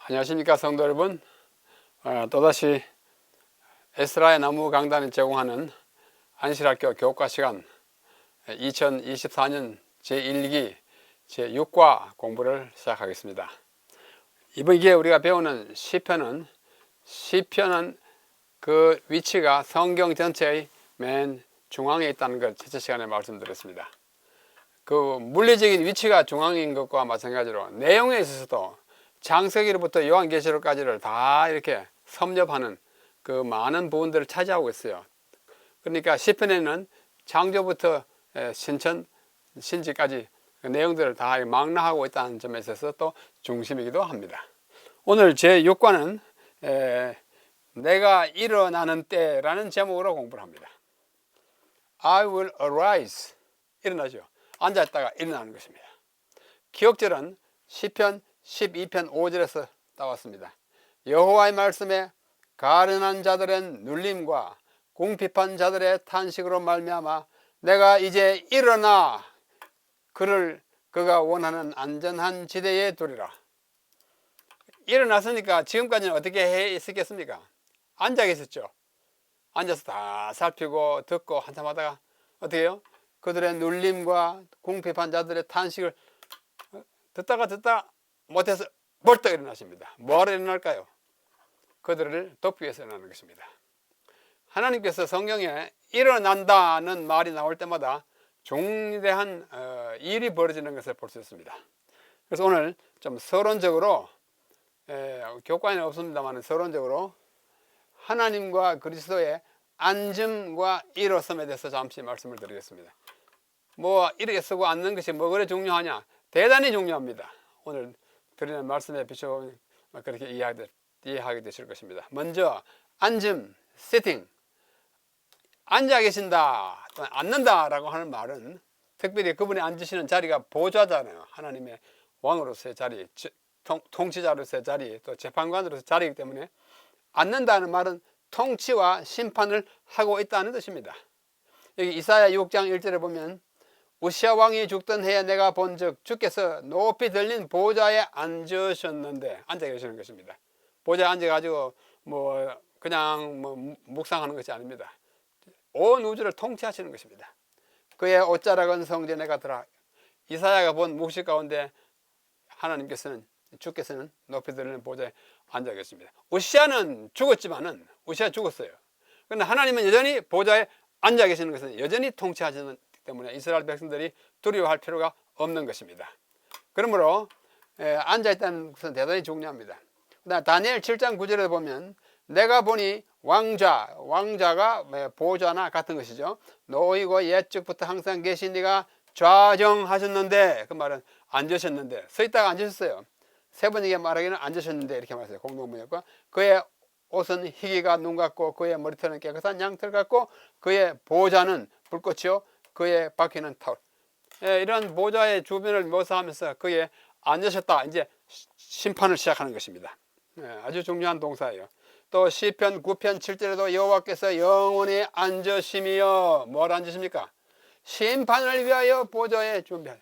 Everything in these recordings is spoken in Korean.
안녕하십니까 성도 여러분. 또다시 에스라의 나무 강단이 제공하는 안실학교 교과 시간 2024년 제1기 제6과 공부를 시작하겠습니다. 이번 기회에 우리가 배우는 시편은 그 위치가 성경 전체의 맨 중앙에 있다는 걸 첫째 시간에 말씀드렸습니다. 그 물리적인 위치가 중앙인 것과 마찬가지로 내용에 있어서도 창세기로부터 요한계시록까지를 다 이렇게 섭렵하는 그 많은 부분들을 차지하고 있어요. 그러니까 시편에는 창조부터 신지까지 그 내용들을 다 망라하고 있다는 점에 있어서 또 중심이기도 합니다. 오늘 제6과는 내가 일어나는 때라는 제목으로 공부를 합니다. I will arise, 일어나죠. 앉아있다가 일어나는 것입니다. 기억절은 시편 12편 5절에서 따왔습니다. 여호와의 말씀에 가련한 자들의 눌림과 궁핍한 자들의 탄식으로 말미암아 내가 이제 일어나 그가 원하는 안전한 지대에 두리라. 일어났으니까 지금까지는 어떻게 해 있었겠습니까? 앉아 계셨죠. 앉아서 다 살피고 듣고 한참 하다가 어떻게 해요? 그들의 눌림과 궁핍한 자들의 탄식을 듣다가 못해서 벌떡 일어나십니다. 뭐하러 일어날까요? 그들을 돕기 위해서 일어나는 것입니다. 하나님께서 성경에 일어난다는 말이 나올 때마다 중대한 일이 벌어지는 것을 볼 수 있습니다. 그래서 오늘 좀 서론적으로, 교과에는 없습니다만 서론적으로 하나님과 그리스도의 앉음과 일어섬에 대해서 잠시 말씀을 드리겠습니다. 뭐 이렇게 쓰고 앉는 것이 뭐 그래 중요하냐? 대단히 중요합니다. 오늘 드리는 말씀에 비춰보면 그렇게 이해하게 되실 것입니다. 먼저 앉음, sitting, 앉아 계신다, 또는 앉는다 라고 하는 말은 특별히 그분이 앉으시는 자리가 보좌잖아요. 하나님의 왕으로서의 자리, 통치자로서의 자리, 또 재판관으로서의 자리이기 때문에 앉는다는 말은 통치와 심판을 하고 있다는 뜻입니다. 여기 이사야 6장 1절에 보면 우시아 왕이 죽던 해에 내가 본즉 주께서 높이 들린 보좌에 앉으셨는데, 앉아 계시는 것입니다. 보좌에 앉아가지고 그냥 묵상하는 것이 아닙니다. 온 우주를 통치하시는 것입니다. 그의 옷자락은 성전에 가더라. 이사야가 본 묵시 가운데 주께서는 높이 들린 보좌에 앉아 계십니다. 우시아는 죽었어요. 그런데 하나님은 여전히 보좌에 앉아 계시는 것은 여전히 통치하시는 때문에 이스라엘 백성들이 두려워할 필요가 없는 것입니다. 그러므로 앉아있다는 것은 대단히 중요합니다. 다니엘 7장 9절에 보면 내가 보니 왕자가 보좌나 같은 것이죠. 노이고 옛적부터 항상 계신 이가 좌정하셨는데, 그 말은 앉으셨는데, 서 있다가 앉으셨어요. 세 번이게 말하기는 앉으셨는데 이렇게 말했어요. 공동문역과 그의 옷은 희기가 눈 같고 그의 머리털은 깨끗한 양털 같고 그의 보좌는 불꽃이요 그의 바퀴는 타올. 이런 보좌의 주변을 묘사하면서 그의 앉으셨다, 이제 심판을 시작하는 것입니다. 아주 중요한 동사예요. 또 시편 9편 7절에도 여호와께서 영원히 앉으심이여, 뭘 앉으십니까? 심판을 위하여 보좌에 준비하여.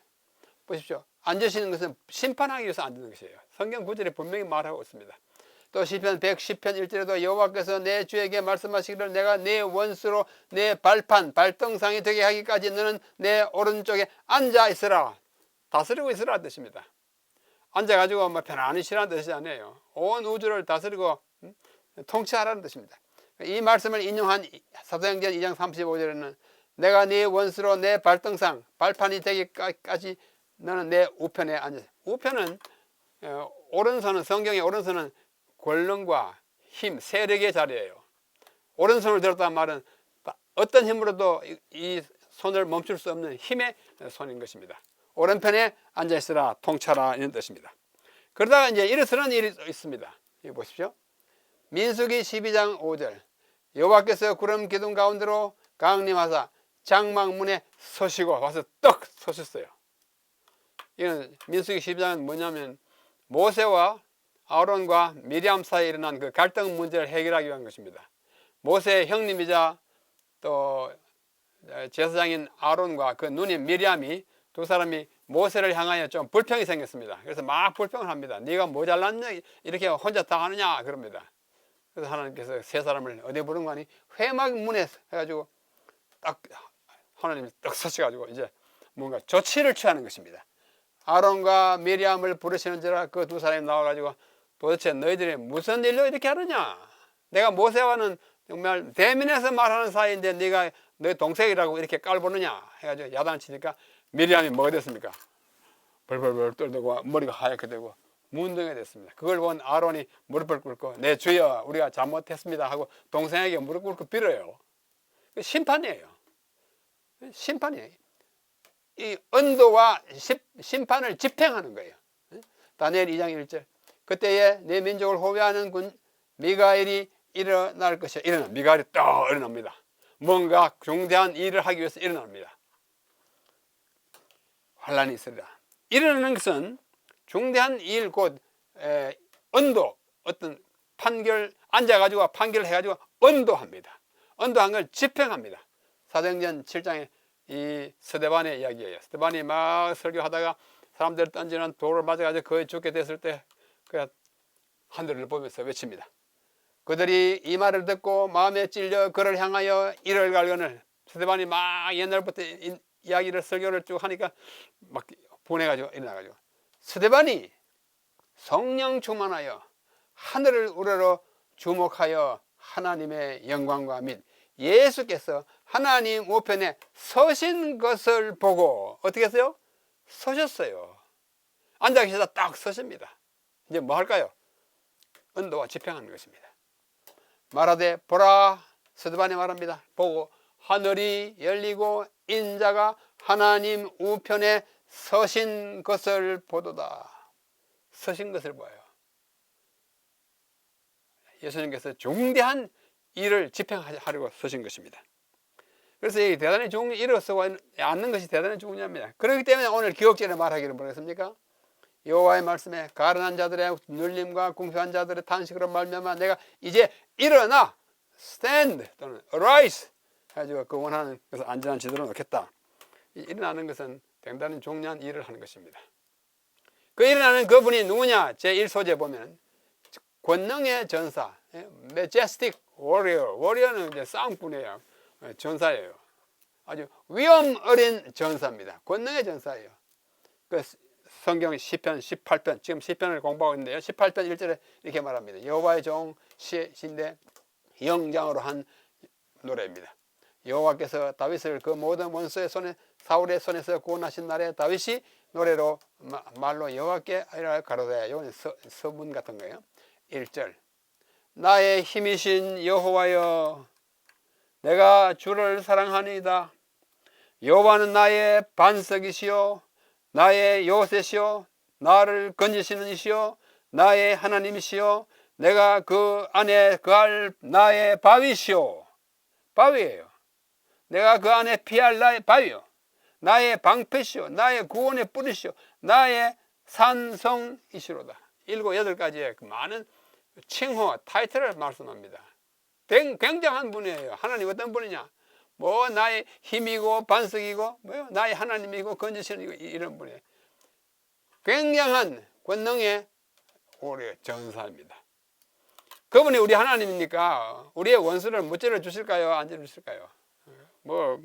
보십시오. 앉으시는 것은 심판하기 위해서 앉는 것이에요. 성경 구절에 분명히 말하고 있습니다. 또 시편 110편 1절에도 여호와께서 내 주에게 말씀하시기를 내가 네 원수로 내 발등상이 되게 하기까지 너는 내 오른쪽에 앉아 있으라. 다스리고 있으라 뜻입니다. 앉아가지고 편안히 쉬라는 뜻이 아니에요. 온 우주를 다스리고 통치하라는 뜻입니다. 이 말씀을 인용한 사도행전 2장 35절에는 내가 네 원수로 내 발판이 되기까지 너는 내 우편에 앉아. 우편은 오른손은, 성경의 오른손은 권능과 힘, 세력의 자리예요. 오른손을 들었다는 말은 어떤 힘으로도 이 손을 멈출 수 없는 힘의 손인 것입니다. 오른편에 앉아있으라, 통치하라, 이런 뜻입니다. 그러다가 이제 일어서는 일이 있습니다. 여기 보십시오. 민수기 12장 5절 여호와께서 구름 기둥 가운데로 강림하사 장막문에 서시고 와서 떡 서셨어요. 이건 민수기 12장은 뭐냐면 모세와 아론과 미리암 사이에 일어난 그 갈등 문제를 해결하기 위한 것입니다. 모세의 형님이자 또 제사장인 아론과 그 누님 미리암이 두 사람이 모세를 향하여 좀 불평이 생겼습니다. 그래서 막 불평을 합니다. 네가 뭐 잘났냐 이렇게 혼자 다 하느냐 그럽니다. 그래서 하나님께서 세 사람을 어디 부른 거니 회막문에 해가지고 딱 하나님이 딱 서셔가지고 이제 뭔가 조치를 취하는 것입니다. 아론과 미리암을 부르시는지라 그 두 사람이 나와가지고 도대체 너희들이 무슨 일로 이렇게 하느냐? 내가 모세와는 정말 대면에서 말하는 사이인데 네가 너희 동생이라고 이렇게 깔보느냐? 해가지고 야단을 치니까 미리암이 뭐가 됐습니까? 벌벌벌 떨고 머리가 하얗게 되고 문둥이가 됐습니다. 그걸 본 아론이 무릎을 꿇고 내 주여 우리가 잘못했습니다 하고 동생에게 무릎 꿇고 빌어요. 심판이에요. 심판이에요. 이 언도와 심판을 집행하는 거예요. 다니엘 2장 1절 그때에 내 민족을 호위하는 군 미가엘이 일어날 것이야. 미가엘이 또 일어납니다. 뭔가 중대한 일을 하기 위해서 일어납니다. 환란이 있으리라. 일어나는 것은 중대한 일 곧 언도 어떤 판결 앉아가지고 판결을 해가지고 언도합니다. 언도한 걸 집행합니다. 사도행전 7장에 이 스데반의 이야기예요. 스데반이 막 설교하다가 사람들 던지는 돌을 맞아가지고 거의 죽게 됐을 때 그 하늘을 보면서 외칩니다. 그들이 이 말을 듣고 마음에 찔려 그를 향하여 이를 갈거늘 스데반이 막 옛날부터 이야기를 설교를 쭉 하니까 막 분해가지고 일어나가지고 스데반이 성령 충만하여 하늘을 우러러 주목하여 하나님의 영광과 및 예수께서 하나님 우편에 서신 것을 보고 어떻게 했어요? 서셨어요. 앉아 계시다 딱 서십니다. 이제 뭐 할까요? 언도와 집행하는 것입니다. 말하되 보라 스데반이 말합니다. 보고 하늘이 열리고 인자가 하나님 우편에 서신 것을 보도다. 서신 것을 봐요. 예수님께서 중대한 일을 집행하려고 서신 것입니다. 그래서 이 대단히 중요한 일을 쓰고 앉는 것이 대단히 중요합니다. 그렇기 때문에 오늘 기억절에 말하기를 뭐겠습니까? 여호와의 말씀에 가련한 자들의 눌림과 궁핍한 자들의 탄식으로 말미암아 내가 이제 일어나 stand 또는 arise 해가지고 그 원하는 것을 안전한 지도로 놓겠다. 일어나는 것은 대단히 중요한 일을 하는 것입니다. 그 일어나는 그분이 누구냐? 제1소재 보면 권능의 전사, majestic warrior, warrior는 이제 싸움꾼이에요. 전사예요. 아주 위엄 어린 전사입니다. 권능의 전사예요. 그 성경 시편 18편, 지금 시편을 공부하고 있는데요. 18편 1절에 이렇게 말합니다. 여호와의 종 시인데 영장으로 한 노래입니다. 여호와께서 다윗을 그 모든 원수의 손에 사울의 손에서 구원하신 날에 다윗이 노래로 말로 여호와께 가로되 이건 서문 같은 거예요. 1절 나의 힘이신 여호와여 내가 주를 사랑하니이다. 여호와는 나의 반석이시요 나의 요새시요 나를 건지시는 이시요 나의 하나님이시요 내가 그 안에 거할 나의 바위시요 바위예요. 내가 그 안에 피할 나의 바위요 나의 방패시요 나의 구원의 뿌리시요 나의 산성이시로다. 7, 8가지의 그 많은 칭호 타이틀을 말씀합니다. 굉장한 분이에요. 하나님 어떤 분이냐? 뭐 나의 힘이고 반석이고 뭐요? 나의 하나님이고 건지시는 이런 분이에요. 굉장한 권능의 우리 전사입니다. 그분이 우리 하나님이니까 우리의 원수를 무찌러 주실까요? 안 주실까요? 뭐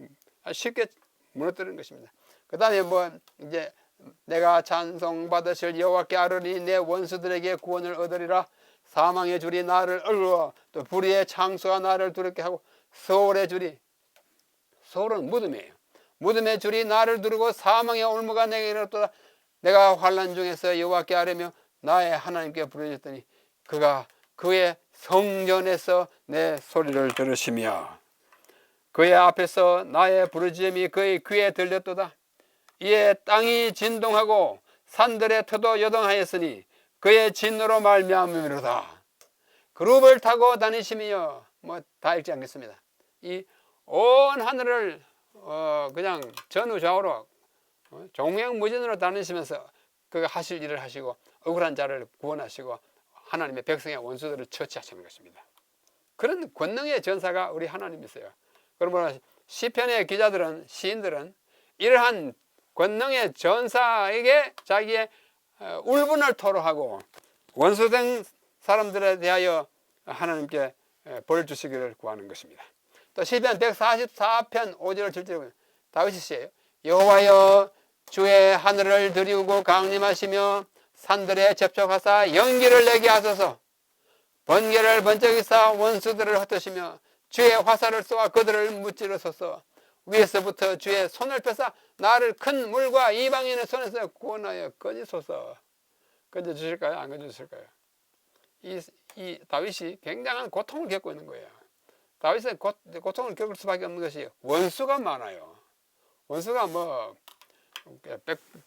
쉽게 무너뜨리는 것입니다. 그 다음에 뭐 이제 내가 찬송 받으실 여호와께 아뢰리 내 원수들에게 구원을 얻으리라. 사망의 줄이 나를 얼어 또 불의의 창수가 나를 두렵게 하고 소울의 줄이 소울은 무덤이에요. 무덤의 줄이 나를 두르고 사망의 올무가 내게 이르렀도다. 내가 환난 중에서 여호와께 아뢰며 나의 하나님께 부르짖더니 그가 그의 성전에서 내 소리를 들으시며 그의 앞에서 나의 부르짖음이 그의 귀에 들렸도다. 이에 땅이 진동하고 산들의 터도 여동하였으니 그의 진노로 말미암음이로다. 그룹을 타고 다니시며 뭐 다 읽지 않겠습니다. 이 온 하늘을 그냥 전우좌우로 종횡무진으로 다니시면서 그가 하실 일을 하시고 억울한 자를 구원하시고 하나님의 백성의 원수들을 처치하시는 것입니다. 그런 권능의 전사가 우리 하나님이세요. 그러므로 시편의 기자들은 시인들은 이러한 권능의 전사에게 자기의 울분을 토로하고 원수된 사람들에 대하여 하나님께 벌 주시기를 구하는 것입니다. 또 시편 144편 5절 7절 다윗이 시예요. 여호와여 주의 하늘을 들이우고 강림하시며 산들에 접촉하사 연기를 내게 하소서. 번개를 번쩍이사 원수들을 흩으시며 주의 화살을 쏘아 그들을 무찌르소서. 위에서부터 주의 손을 펴사 나를 큰 물과 이방인의 손에서 구원하여 건지소서. 건져주실까요? 안 건져주실까요? 이 다윗이 굉장한 고통을 겪고 있는 거예요. 다윗은 고통을 겪을 수밖에 없는 것이 원수가 많아요. 원수가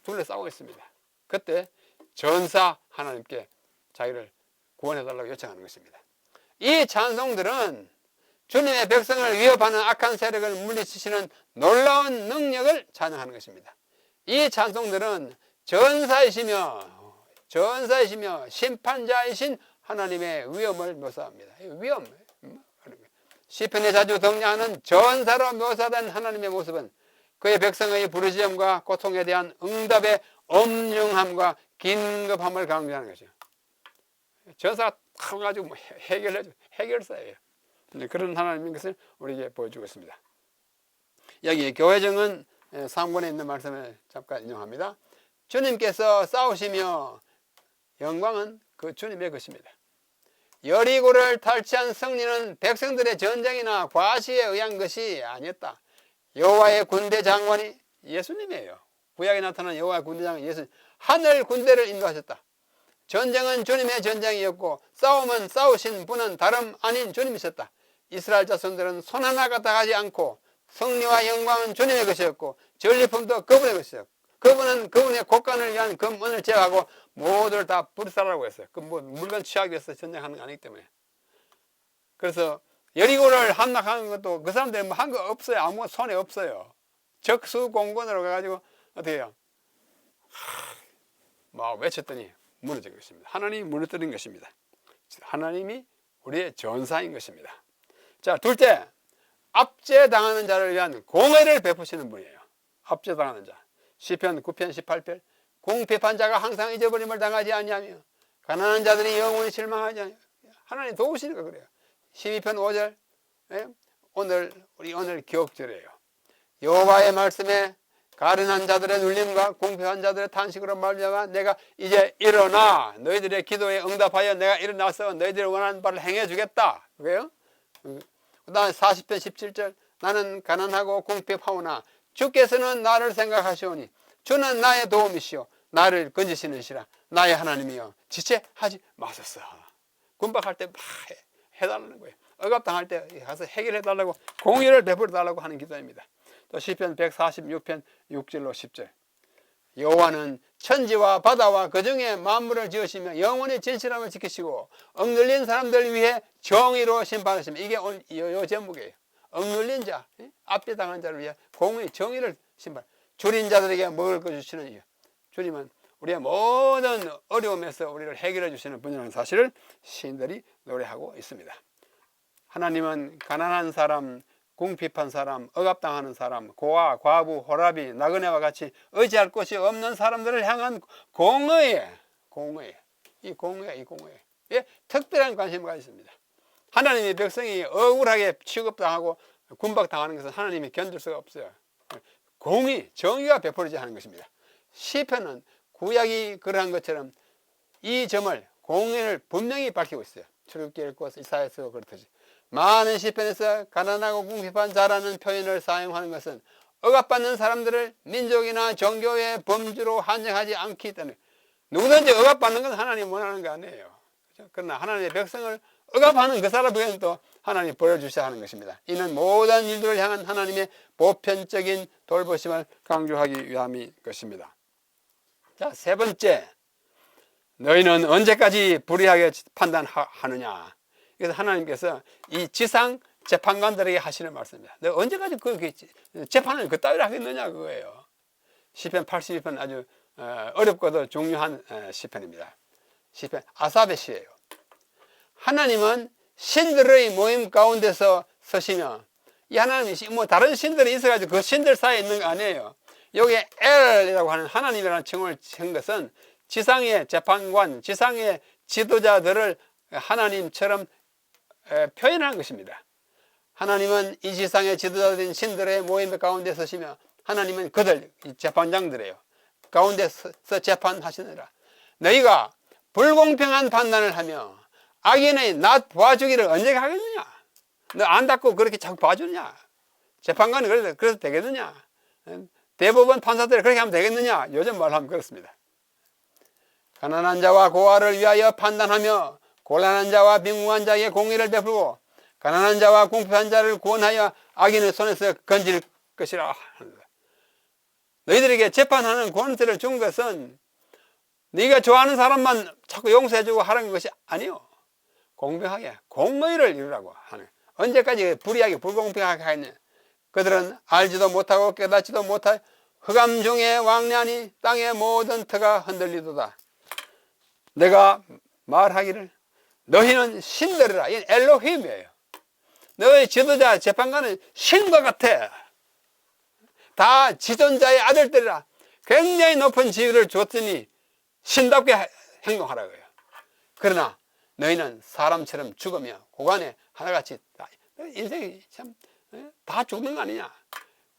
둘러싸고 있습니다. 그때 전사 하나님께 자기를 구원해달라고 요청하는 것입니다. 이 찬송들은 주님의 백성을 위협하는 악한 세력을 물리치시는 놀라운 능력을 찬양하는 것입니다. 이 찬송들은 전사이시며 심판자이신 하나님의 위엄을 묘사합니다. 위엄. 시편에 자주 등장하는 전사로 묘사된 하나님의 모습은 그의 백성의 부르짖음과 고통에 대한 응답의 엄중함과 긴급함을 강조하는 것이죠. 전사가 탁 가지고 해결사예요. 그런 하나님인 것을 우리에게 보여주고 있습니다. 여기 교회정은 3권에 있는 말씀을 잠깐 인용합니다. 주님께서 싸우시며 영광은 그 주님의 것입니다. 여리고를 탈취한 승리는 백성들의 전쟁이나 과시에 의한 것이 아니었다. 여호와의 군대 장관이 예수님이에요. 구약에 나타난 여호와의 군대 장관 예수님, 하늘 군대를 인도하셨다. 전쟁은 주님의 전쟁이었고 싸움은 싸우신 분은 다름 아닌 주님이셨다. 이스라엘 자손들은 손 하나 까딱하지 않고 승리와 영광은 주님의 것이었고 전리품도 그분의 것이었고 그분은 그분의 곡간을 위한 금은을 제어하고 모두를 다 불살라고 했어요. 그 물건 취하기 위해서 전쟁하는 거 아니기 때문에. 그래서 여리고를 함락하는 것도 그 사람들이 한 거 없어요. 아무 손에 없어요. 적수공권으로 가가지고 어떻게 해요? 막 외쳤더니 무너진 것입니다. 하나님이 무너뜨린 것입니다. 하나님이 우리의 전사인 것입니다. 자, 둘째, 압제당하는 자를 위한 공의를 베푸시는 분이에요. 압제당하는 자. 시편 9편 18편 공핍한 자가 항상 잊어버림을 당하지 아니하며 가난한 자들이 영원히 실망하지 아니하며 하나님 도우시니까 그래요. 12편 5절 우리 오늘 기억절이에요. 여호와의 말씀에 가련한 자들의 눌림과 공핍한 자들의 탄식으로 말미암아 내가 이제 일어나 너희들의 기도에 응답하여 내가 일어나서 너희들이 원하는 바를 행해 주겠다. 그래요? 그다음에 40편 17절 나는 가난하고 공핍하오나 주께서는 나를 생각하시오니 주는 나의 도움이시오 나를 건지시는시라 나의 하나님이여 지체하지 마소서. 군박할 때 막 해달라는 거예요. 억압당할 때 가서 해결해달라고 공의를 베풀어달라고 하는 기도입니다. 또 시편 146편 6절로 10절 여호와는 천지와 바다와 그 중에 만물을 지으시며 영원히 진실함을 지키시고 억눌린 사람들을 위해 정의로 심판하시며 이게 오늘 요 제목이에요. 억눌린 자, 압제당한 자를 위해 공의 정의를 심판. 줄인 자들에게 먹을 것 주시는 이유. 주님은 우리의 모든 어려움에서 우리를 해결해 주시는 분이라는 사실을 시인들이 노래하고 있습니다. 하나님은 가난한 사람, 궁핍한 사람, 억압당하는 사람, 고아, 과부, 호라비, 나그네와 같이 의지할 곳이 없는 사람들을 향한 공의에 특별한 관심을 가졌습니다. 하나님의 백성이 억울하게 취급당하고 군박당하는 것은 하나님이 견딜 수가 없어요. 공의, 정의가 베풀어져야 하는 것입니다. 시편은 구약이 그러한 것처럼 이 점을 공의를 분명히 밝히고 있어요. 출애굽기 읽고 이사야서 그렇듯이 많은 시편에서 가난하고 궁핍한 자라는 표현을 사용하는 것은 억압받는 사람들을 민족이나 종교의 범주로 한정하지 않기 때문에 누구든지 억압받는 건 하나님 원하는 거 아니에요. 그렇죠? 그러나 하나님의 백성을 억압하는 그 사람에게는 또 하나님이 보여주셔야 하는 것입니다. 이는 모든 일들을 향한 하나님의 보편적인 돌보심을 강조하기 위함인 것입니다. 자, 세 번째, 너희는 언제까지 불의하게 판단하느냐. 그래서 하나님께서 이 지상 재판관들에게 하시는 말씀입니다. 너 언제까지 그렇게 재판을 그따위로 하겠느냐 그거예요. 시편 82편 아주 어렵고도 중요한 시편입니다. 시편 아삽의 시예요. 하나님은 신들의 모임 가운데서 서시며 이 하나님이 다른 신들이 있어가지고 그 신들 사이에 있는 거 아니에요. 여기 엘이라고 하는 하나님이라는 칭을 친 것은 지상의 재판관, 지상의 지도자들을 하나님처럼 표현한 것입니다. 하나님은 이 지상의 지도자들인 신들의 모임 가운데 서시며 하나님은 그들 재판장들이에요. 가운데서 재판하시느라 너희가 불공평한 판단을 하며 악인의 낫 봐주기를 언제 하겠느냐? 너 안 닦고 그렇게 자꾸 봐주느냐? 재판관이 그래서 되겠느냐? 대법원 판사들이 그렇게 하면 되겠느냐? 요즘 말하면 그렇습니다. 가난한 자와 고아를 위하여 판단하며 곤란한 자와 빈궁한 자에게 공의를 베풀고 가난한 자와 궁핍한 자를 구원하여 악인의 손에서 건질 것이라. 너희들에게 재판하는 권세를 준 것은 네가 좋아하는 사람만 자꾸 용서해주고 하라는 것이 아니요. 공평하게 공의를 이루라고 하는. 언제까지 불의하게 불공평하게 하겠냐. 그들은 알지도 못하고 깨닫지도 못하여 흑암 중에 왕래하니 땅의 모든 터가 흔들리도다. 내가 말하기를 너희는 신들이라. 이 엘로힘이에요. 너희 지도자 재판관은 신과 같아. 다 지존자의 아들들이라. 굉장히 높은 지위를 줬더니 신답게 행동하라고요. 그러나 너희는 사람처럼 죽으며 고관에 하나같이 인생이 참 다 죽는 거 아니냐.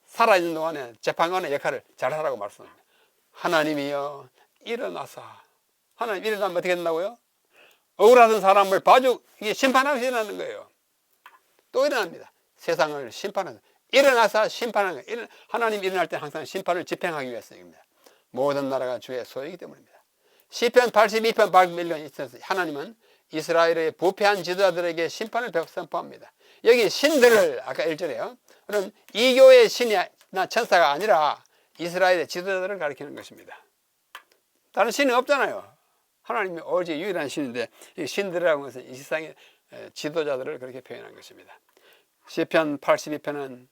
살아있는 동안에 재판관의 역할을 잘하라고 말씀합니다. 하나님이여 일어나사. 하나님 일어나면 어떻게 된다고요? 억울하던 사람을 이게 심판하시는 거예요. 또 일어납니다. 세상을 심판하는, 일어나서 심판하는 거예요. 하나님 일어날 때 항상 심판을 집행하기 위해서입니다. 모든 나라가 주의 소유이기 때문입니다. 시편 82편 101년 있어서 하나님은 이스라엘의 부패한 지도자들에게 심판을 선포합니다. 여기 신들을 아까 1절에요. 그럼 이교의 신이나 천사가 아니라 이스라엘의 지도자들을 가리키는 것입니다. 다른 신이 없잖아요. 하나님이 오직 유일한 신인데 이 신들이라고 하는 것은 이 세상의 지도자들을 그렇게 표현한 것입니다. 시편 82편은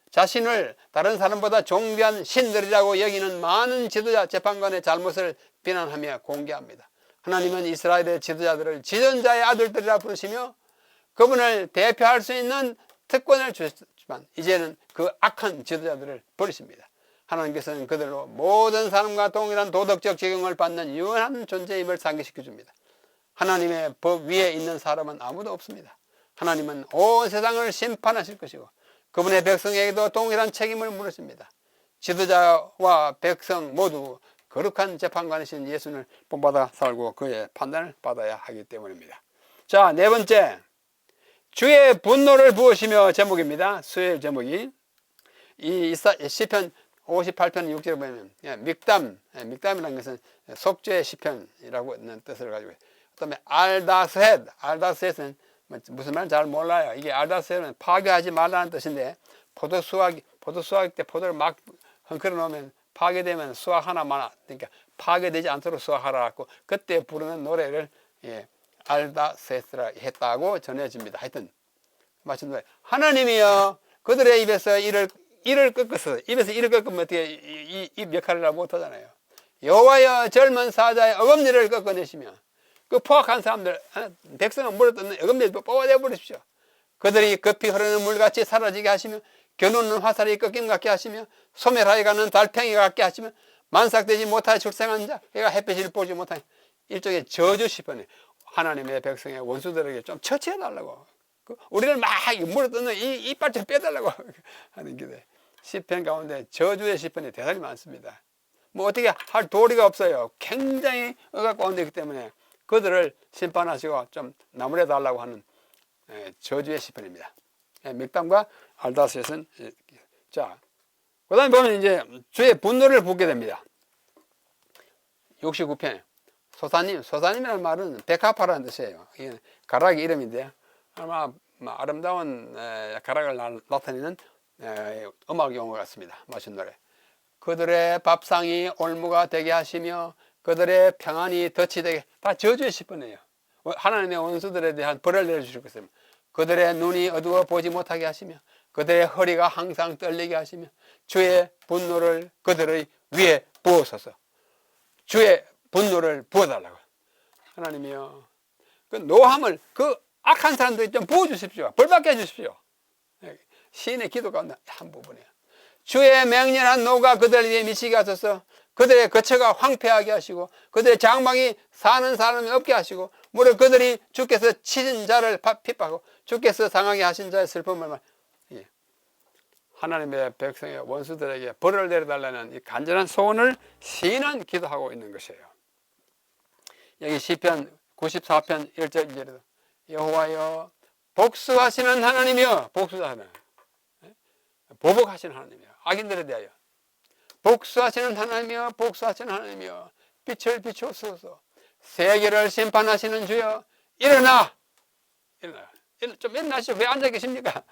자신을 다른 사람보다 존귀한 신들이라고 여기는 많은 지도자 재판관의 잘못을 비난하며 공개합니다. 하나님은 이스라엘의 지도자들을 지존자의 아들들이라 부르시며 그분을 대표할 수 있는 특권을 주셨지만 이제는 그 악한 지도자들을 버리십니다. 하나님께서는 그들로 모든 사람과 동일한 도덕적 적용을 받는 유한한 존재임을 상기시켜 줍니다. 하나님의 법 위에 있는 사람은 아무도 없습니다. 하나님은 온 세상을 심판하실 것이고 그분의 백성에게도 동일한 책임을 물으십니다. 지도자와 백성 모두 거룩한 재판관이신 예수를 본받아 살고 그의 판단을 받아야 하기 때문입니다. 자, 네 번째, 주의 분노를 부으시며 제목입니다. 수요일 제목이 이 시편 58편 6절에 보면 믹담이라는 것은 속죄의 시편이라고 하는 뜻을 가지고 있어요. 그다음에 알다셋은 무슨 말인지 잘 몰라요. 이게 알다셋은 파괴하지 말라는 뜻인데 포도 수확 때 포도를 막 헝클어 놓으면 파괴되면 수확 하나만, 그러니까 파괴되지 않도록 수확하라고 그때 부르는 노래를 알다셋이라 했다고 전해집니다. 하여튼 마침내 하나님이여 그들의 입에서 이를 꺾었어. 입에서 이를 꺾으면 어떻게 입 역할을 못하잖아요. 여호와여 젊은 사자의 어금니를 꺾어내시며 그 포악한 사람들 백성은 물어뜯는 어금니를 뽑아내 버리십시오. 그들이 급히 흐르는 물같이 사라지게 하시며 겨누는 화살이 꺾임 같게 하시며 소멸하여 가는 달팽이 같게 하시며 만삭되지 못하여 출생한 자 그가 햇빛을 보지 못하니 일종의 저주 시편에 하나님의 백성의 원수들에게 좀 처치해달라고 우리를 막 물어뜯는 이 이빨 좀 빼달라고 하는 게 시편 가운데 저주의 시편이 대단히 많습니다. 뭐 어떻게 할 도리가 없어요. 굉장히 억압과 온대이기 때문에 그들을 심판하시고 좀 나무래 달라고 하는 저주의 시편입니다. 믹담과 알다셋은 자, 그다음에 보면 이제 주의 분노를 붓게 됩니다. 69편 소사님이라는 말은 백합화라는 뜻이에요. 이게 가락의 이름인데 아마 아름다운 가락을 나타내는 음악 용어 같습니다. 멋진 노래. 그들의 밥상이 올무가 되게 하시며 그들의 평안이 덫이 되게, 다 저주의 시편이에요. 하나님의 원수들에 대한 벌을 내려주실 것입니다. 그들의 눈이 어두워 보지 못하게 하시며 그들의 허리가 항상 떨리게 하시며 주의 분노를 그들의 위에 부으소서. 주의 분노를 부어달라고. 하나님이여 그 노함을 그 악한 사람들이 좀 부어주십시오. 벌받게 해주십시오. 시인의 기도 가운데 한 부분이에요. 주의 맹렬한 노가 그들 위에 미치게 하소서. 그들의 거처가 황폐하게 하시고 그들의 장막이 사는 사람이 없게 하시고 무릇 그들이 주께서 치신 자를 핍박하고 주께서 상하게 하신 자의 슬픔을 하나님의 백성의 원수들에게 벌을 내려달라는 이 간절한 소원을 시인한 기도하고 있는 것이에요. 여기 시편 94편 1절 2절에도 여호와여 복수하시는 하나님이여, 복수하는 보복하시는 하나님이여, 악인들에 대하여 복수하시는 하나님이여, 복수하시는 하나님이여, 빛을 비추소서. 세계를 심판하시는 주여 일어나. 좀 일어나시오. 왜 앉아 계십니까?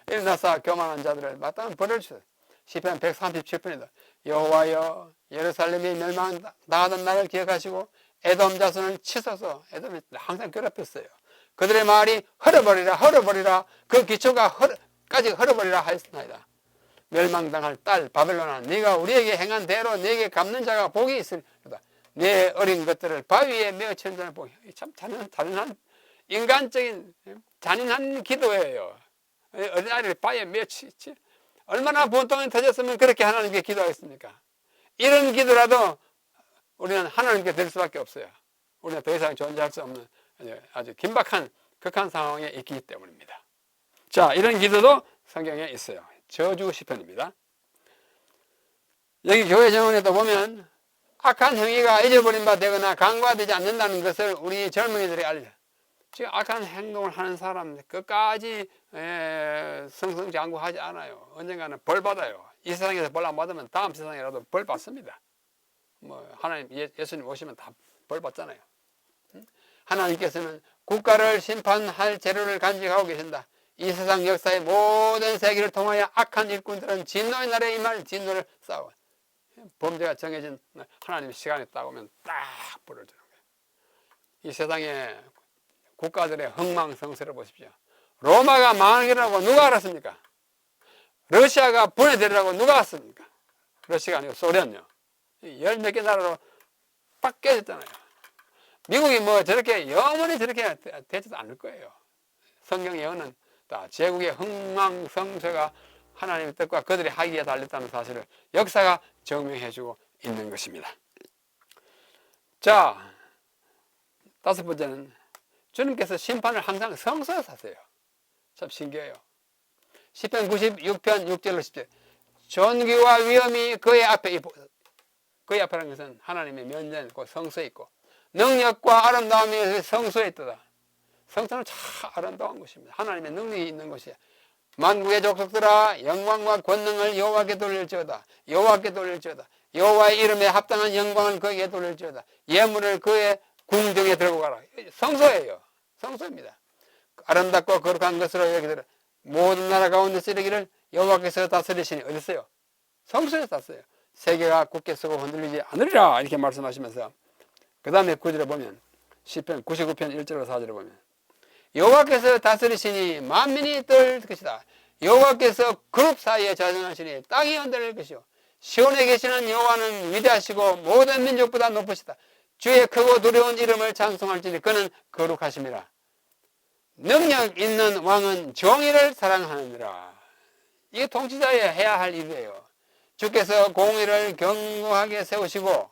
일어나서 교만한 자들을 마땅한 벌을 주소서. 시편 137편이다. 여호와여 예루살렘이 멸망당하던 날을 기억하시고 에돔 자손을 치소서. 에돔이 항상 괴롭혔어요. 그들의 말이 헐어버리라 그 기초가 까지 헐어버리라 하였나이다. 멸망당할 딸 바벨론아, 네가 우리에게 행한 대로 네게 갚는 자가 복이 있으리로다. 네 어린 것들을 바위에 메어 치는 자는 복이. 참 잔인한 인간적인 잔인한 기도예요. 어린아이를 바위에 메어 치지. 얼마나 분통이 터졌으면 그렇게 하나님께 기도하겠습니까? 이런 기도라도 우리는 하나님께 드릴 수밖에 없어요. 우리는 더 이상 존재할 수 없는 아주 긴박한 극한 상황에 있기 때문입니다. 자, 이런 기도도 성경에 있어요. 저주 시편입니다. 여기 교회 정원에도 보면 악한 행위가 잊어버린 바 되거나 간과되지 않는다는 것을 우리 젊은이들이 알려. 지금 악한 행동을 하는 사람 끝까지 성성장구하지 않아요. 언젠가는 벌 받아요. 이 세상에서 벌 안 받으면 다음 세상이라도 벌 받습니다. 뭐 하나님 예수님 오시면 다 벌 받잖아요. 하나님께서는 국가를 심판할 재료를 간직하고 계신다. 이 세상 역사의 모든 세계를 통하여 악한 일꾼들은 진노의 날에 임할 진노를 쌓아. 범죄가 정해진 하나님의 시간이 딱 오면 딱 벌을 주는 거예요. 이 세상의 국가들의 흥망성쇠를 보십시오. 로마가 망하기라고 누가 알았습니까? 러시아가 분해되리라고 누가 알았습니까? 러시아가 아니고 소련요. 열 몇 개 나라로 빡 깨졌잖아요. 미국이 뭐 저렇게 영원히 저렇게 되지도 않을 거예요. 성경 예언은 다 제국의 흥망성쇠가 하나님의 뜻과 그들의 하기에 달렸다는 사실을 역사가 증명해주고 있는 것입니다. 자, 다섯 번째는 주님께서 심판을 항상 성소에서 하세요. 참 신기해요. 시편 96편 6절로 10절. 존귀와 위엄이 그의 앞에라는 것은 하나님의 면전 있고 성소에 있고 능력과 아름다움이 성소에 있다. 성소는 참 아름다운 것입니다. 하나님의 능력이 있는 것이야. 만국의 족속들아 영광과 권능을 여호와께 돌릴지어다. 여호와께 돌릴지어다. 여호와의 이름에 합당한 영광을 그에게 돌릴지어다. 예물을 그의 궁정에 들고 가라. 성소예요. 성소입니다. 아름답고 거룩한 것으로 여기더라. 모든 나라 가운데서 이르기를 여호와께서 다스리시니 어디 있어요? 성소에서 다스려요. 세계가 굳게 서고 흔들리지 않으리라 이렇게 말씀하시면서 그 다음에 9절에 보면 시편 99편 1절로 4절에 보면 여호와께서 다스리시니 만민이 떨 것이다. 여호와께서 그룹 사이에 자정하시니 땅이 흔들릴 것이요 시온에 계시는 여호와는 위대하시고 모든 민족보다 높으시다. 주의 크고 두려운 이름을 찬송할지니 그는 거룩하심이라. 능력 있는 왕은 정의를 사랑하느니라. 이게 통치자의 해야 할 일이에요. 주께서 공의를 견고하게 세우시고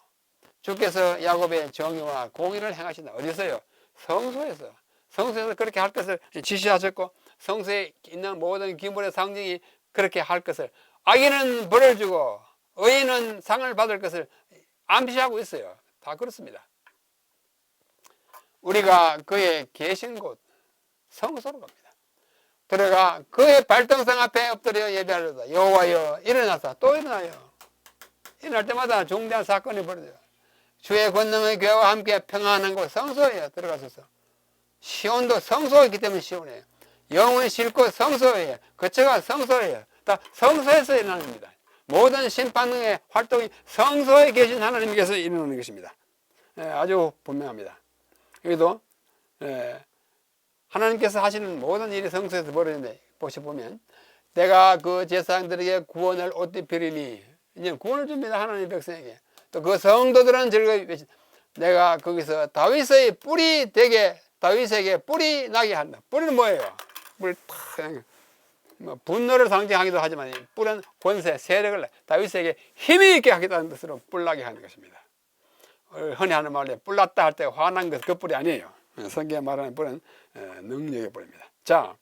주께서 야곱의 정의와 공의를 행하신다. 어디서요? 성소에서. 성소에서 그렇게 할 것을 지시하셨고 성소에 있는 모든 기물의 상징이 그렇게 할 것을 악인은 벌을 주고 의인은 상을 받을 것을 암시하고 있어요. 다 그렇습니다. 우리가 그의 계신 곳 성소로 갑니다. 들어가 그의 발등상 앞에 엎드려 예배하려다. 여호와여 일어나사 또 일어나요. 일어날 때마다 중대한 사건이 벌어져요. 주의 권능의 교회와 함께 평안한 곳 성소예요. 들어가셔서 시온도 성소이기 때문에 시온이에요. 영혼이 싣고 성소예요. 거처가 성소예요. 다 성소에서 일어납니다. 모든 심판의 활동이 성소에 계신 하나님께서 일어나는 것입니다. 아주 분명합니다. 여기도 하나님께서 하시는 모든 일이 성소에서 벌어지는데 보시면 내가 그 제사장들에게 구원을 옷 입히리니 이제 구원을 줍니다. 하나님 백성에게. 또 그 성도들은 즐거이 내가 거기서 다윗의 뿌리 되게 다윗에게 뿌리 나게 한다. 뿌리는 뭐예요? 뿌리 탁 뭐 분노를 상징하기도 하지만 뿔은 권세, 세력을 다윗에게 힘이 있게 하겠다는 뜻으로 뿔나게 하는 것입니다. 흔히 하는 말로 뿔났다 할 때 화난 것 그 뿔이 아니에요. 성경에 말하는 뿔은 능력의 뿔입니다. 자,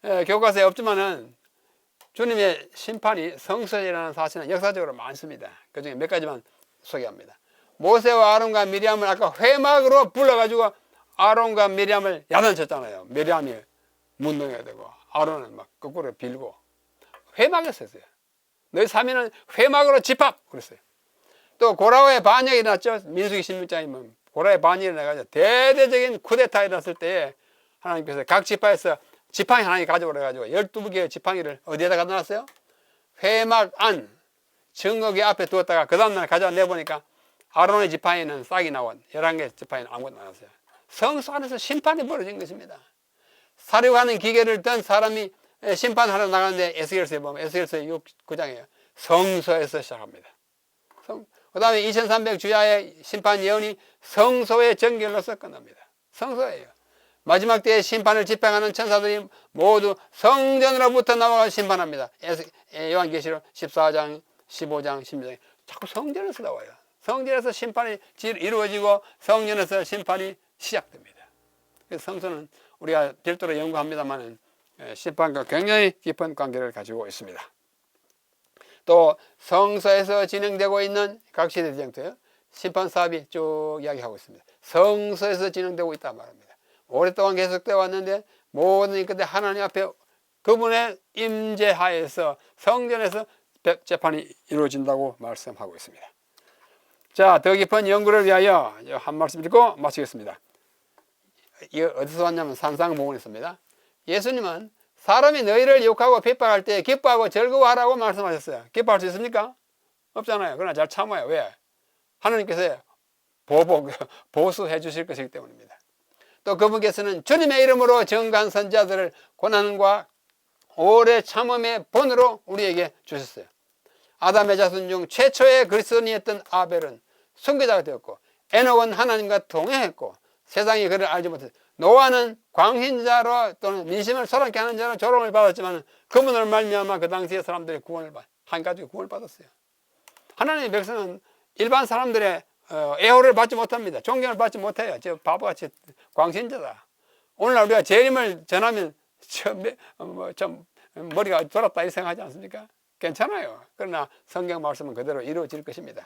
교과서에 없지만은 주님의 심판이 성소에 일어나는 사실은 역사적으로 많습니다. 그 중에 몇 가지만 소개합니다. 모세와 아론과 미리암을 아까 회막으로 불러가지고 아론과 미리암을 야단쳤잖아요. 미리암이 문둥이가 되고 아론은 막 거꾸로 빌고 회막에서 했어요. 너희 사면은 회막으로 집합 그랬어요. 또 고라의 반역이 일어났죠. 민수기 16장에 보면 고라의 반역이 일어나가지고 대대적인 쿠데타가 일어났을 때 하나님께서 각 지파에서 지팡이 하나 가져오라 해가지고 12개의 지팡이를 어디에다 갖다 놨어요? 회막 안 증거기 앞에 두었다가 그 다음날 가져와 내보니까 아론의 지팡이는 싹이 나고 11개 지팡이는 아무것도 안 나왔어요. 성소 안에서 심판이 벌어진 것입니다. 사륙하는 기계를 든 사람이 심판하러 나가는데 에스겔서에 보면 에스겔서 9장이에요. 성소에서 시작합니다. 그 다음에 2300 주야의 심판 예언이 성소의 정결로서 끝납니다. 성소예요. 마지막 때에 심판을 집행하는 천사들이 모두 성전으로부터 나와서 심판합니다. 요한계시록 14장, 15장, 16장 자꾸 성전에서 나와요. 성전에서 심판이 이루어지고 성전에서 심판이 시작됩니다. 그래서 성소는 우리가 별도로 연구합니다만 심판과 굉장히 깊은 관계를 가지고 있습니다. 또 성소에서 진행되고 있는 각 시대전쟁터요. 심판 사업이 쭉 이야기하고 있습니다. 성소에서 진행되고 있단 말입니다. 오랫동안 계속되어 왔는데 모든 끝에 하나님 앞에 그분의 임재하에서 성전에서 재판이 이루어진다고 말씀하고 있습니다. 자, 더 깊은 연구를 위하여 한 말씀 읽고 마치겠습니다. 이거 어디서 왔냐면 산상보건에서입니다. 예수님은 사람이 너희를 욕하고 핍박할 때 기뻐하고 즐거워하라고 말씀하셨어요. 기뻐할 수 있습니까? 없잖아요. 그러나 잘 참아요. 왜? 하나님께서 보수해 주실 것이기 때문입니다. 또 그분께서는 주님의 이름으로 증거한 선지자들을 고난과 오래 참음의 본으로 우리에게 주셨어요. 아담의 자손 중 최초의 그리스도인이었던 아벨은 순교자가 되었고 에녹은 하나님과 동행했고 세상이 그를 알지 못했어요. 노아는 광신자로 또는 민심을 소란케 하는 자로 조롱을 받았지만 그분을 말미암아 그 당시의 사람들이 한 가지 구원을 받았어요. 하나님의 백성은 일반 사람들의 애호를 받지 못합니다. 존경을 받지 못해요. 저 바보같이 광신자다. 오늘날 우리가 재림을 전하면 좀 머리가 돌았다 이렇게 생각하지 않습니까? 괜찮아요. 그러나 성경 말씀은 그대로 이루어질 것입니다.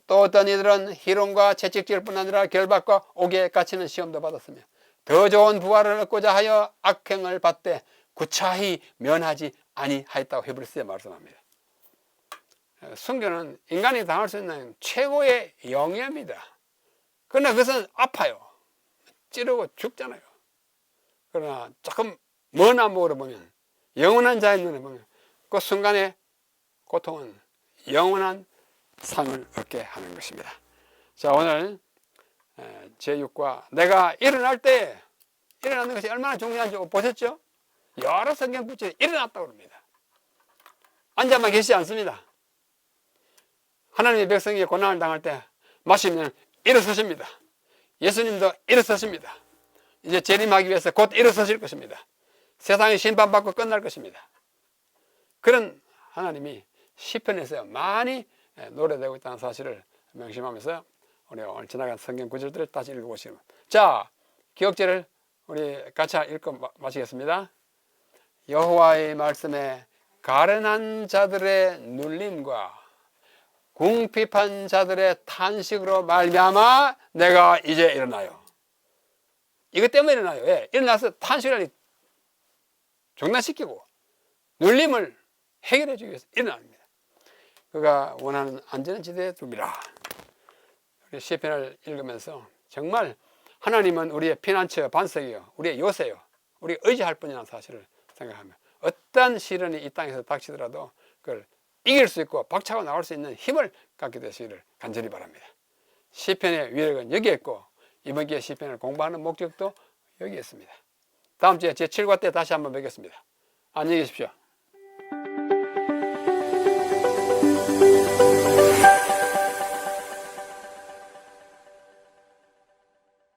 또 어떤 이들은 희롱과 채찍질 뿐 아니라 결박과 옥에 갇히는 시험도 받았으며 더 좋은 부활을 얻고자 하여 악행을 받되 구차히 면하지 아니하였다고 히브리서에 말씀합니다. 순교는 인간이 당할 수 있는 최고의 영예입니다. 그러나 그것은 아파요. 찌르고 죽잖아요. 그러나 조금 먼 안목으로 보면 영원한 자의 눈에 보면 그 순간의 고통은 영원한 상을 얻게 하는 것입니다. 자, 오늘 제6과 내가 일어날 때 일어나는 것이 얼마나 중요한지 보셨죠? 여러 성경 구절이 일어났다고 합니다. 앉아만 계시지 않습니다. 하나님의 백성이 고난을 당할 때 마시면 일어서십니다. 예수님도 일어서십니다. 이제 재림하기 위해서 곧 일어서실 것입니다. 세상이 심판받고 끝날 것입니다. 그런 하나님이 시편에서 많이 노래되고 있다는 사실을 명심하면서 우리가 오늘 지나간 성경 구절들을 다시 읽어보시면, 자, 기억제를 우리 같이 읽고 마치겠습니다. 여호와의 말씀에 가련한 자들의 눌림과 궁핍한 자들의 탄식으로 말미암아 내가 이제 일어나요. 이것 때문에 일어나요. 왜? 일어나서 탄식을 중단시키고 눌림을 해결해 주기 위해서 일어납니다. 그가 원하는 안전한 지대에 둡니다. 우리 시편을 읽으면서 정말 하나님은 우리의 피난처 반석이요, 우리의 요새요, 우리 의지할 뿐이라는 사실을 생각하며 어떤 시련이 이 땅에서 닥치더라도 그걸 이길 수 있고 박차고 나올 수 있는 힘을 갖게 되시기를 간절히 바랍니다. 시편의 위력은 여기에 있고 이번 기회에 시편을 공부하는 목적도 여기에 있습니다. 다음 주에 제7과 때 다시 한번 뵙겠습니다. 안녕히 계십시오.